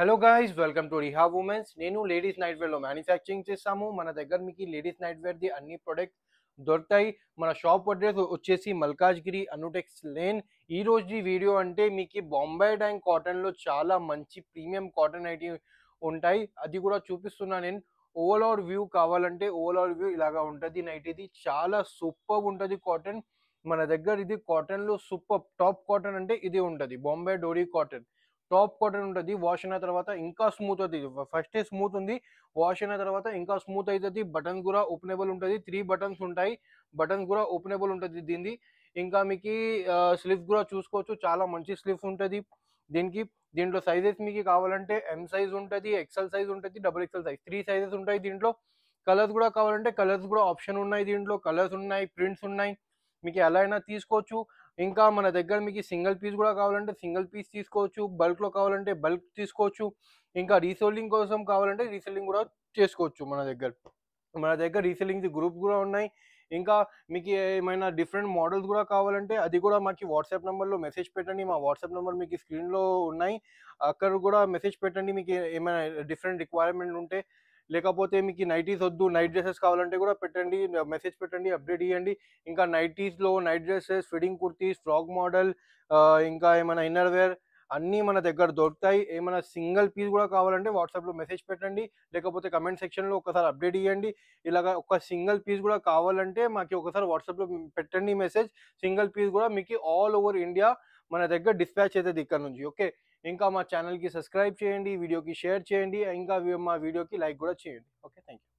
Hello guys, welcome to Riha women's. నేను ladies night wear లో manufacturing చేస్తాము. మన దగ్గర మీకు లేడీస్ నైట్ వేర్ ది అన్ని ప్రొడక్ట్స్ దొరుకుతాయి. మన షాప్ అడ్రస్ వచ్చేసి మల్కాజ్గిరి అనుటెక్స్ లేన్. ఈ రోజు వీడియో అంటే మీకు బాంబే డైంగ్ కాటన్ లో చాలా మంచి ప్రీమియం కాటన్ ఐటీ ఉంటాయి, అది కూడా చూపిస్తున్నా నేను. ఓవరాల్ వ్యూ కావాలంటే ఓవరాల్ వ్యూ ఇలాగా ఉంటుంది. నైట్ ఇది చాలా సూపర్ ఉంటుంది కాటన్. మన దగ్గర ఇది కాటన్ లో సూపర్ టాప్ కాటన్ అంటే ఇది ఉంటుంది, బాంబే డోరీ కాటన్. టాప్ కాటన్ ఉంటుంది. వాష్ అయిన తర్వాత ఇంకా స్మూత్ అవుతుంది. ఫస్ట్ స్మూత్ ఉంది, వాష్ అయిన తర్వాత ఇంకా స్మూత్ అవుతుంది. బటన్స్ కూడా ఓపెనబుల్ ఉంటుంది, 3 బటన్స్ ఉంటాయి. బటన్స్ కూడా ఓపెనబుల్ ఉంటుంది దీనికి. ఇంకా మీకు స్లిప్ కూడా చూసుకోవచ్చు, చాలా మంచి స్లిప్ ఉంటుంది దీనికి. దీంట్లో సైజెస్ మీకు కావాలంటే ఎం సైజ్ ఉంటుంది, ఎక్సెల్ సైజ్ ఉంటుంది, డబుల్ ఎక్సెల్ సైజ్, 3 సైజెస్ ఉంటాయి దీంట్లో. కలర్స్ కూడా కావాలంటే కలర్స్ కూడా ఆప్షన్ ఉన్నాయి దీంట్లో. కలర్స్ ఉన్నాయి, ప్రింట్స్ ఉన్నాయి, మీకు ఎలా అయినా తీసుకోవచ్చు. ఇంకా మన దగ్గర మీకు సింగిల్ పీస్ కూడా కావాలంటే సింగిల్ పీస్ తీసుకోవచ్చు, బల్క్లో కావాలంటే బల్క్ తీసుకోవచ్చు. ఇంకా రీసెల్లింగ్ కోసం కావాలంటే రీసెల్లింగ్ కూడా చేసుకోవచ్చు. మన దగ్గర రీసెల్లింగ్ గ్రూప్ కూడా ఉన్నాయి. ఇంకా మీకు ఏమైనా డిఫరెంట్ మోడల్స్ కూడా కావాలంటే అది కూడా మాకు వాట్సాప్ నెంబర్లో మెసేజ్ పెట్టండి. మా వాట్సాప్ నెంబర్ మీకు స్క్రీన్లో ఉన్నాయి, అక్కడ కూడా మెసేజ్ పెట్టండి. మీకు ఏమైనా డిఫరెంట్ రిక్వైర్మెంట్ ఉంటే, లేకపోతే మీకు నైటీస్ వద్దు, నైట్ డ్రెస్సెస్ కావాలంటే కూడా పెట్టండి, మెసేజ్ పెట్టండి, అప్డేట్ ఇవ్వండి. ఇంకా నైటీస్లో night dresses, fitting kurtis, frock model, ఇంకా ఏమైనా ఇన్నర్ వేర్ అన్నీ మన దగ్గర దొరుకుతాయి. ఏమైనా సింగిల్ పీస్ కూడా కావాలంటే వాట్సాప్లో మెసేజ్ పెట్టండి, లేకపోతే కమెంట్ సెక్షన్లో ఒకసారి అప్డేట్ ఇవ్వండి. ఇలాగ ఒక సింగిల్ పీస్ కూడా కావాలంటే మాకు ఒకసారి వాట్సాప్లో పెట్టండి మెసేజ్. సింగిల్ పీస్ కూడా మీకు ఆల్ ఓవర్ ఇండియా మన దగ్గర డిస్పాచ్ అవుతుంది ఇక్కడ నుంచి. ఓకే, ఇంకా మా ఛానల్కి సబ్స్క్రైబ్ చేయండి, వీడియోకి షేర్ చేయండి, ఇంకా మా వీడియోకి లైక్ కూడా చేయండి. Okay, thank you.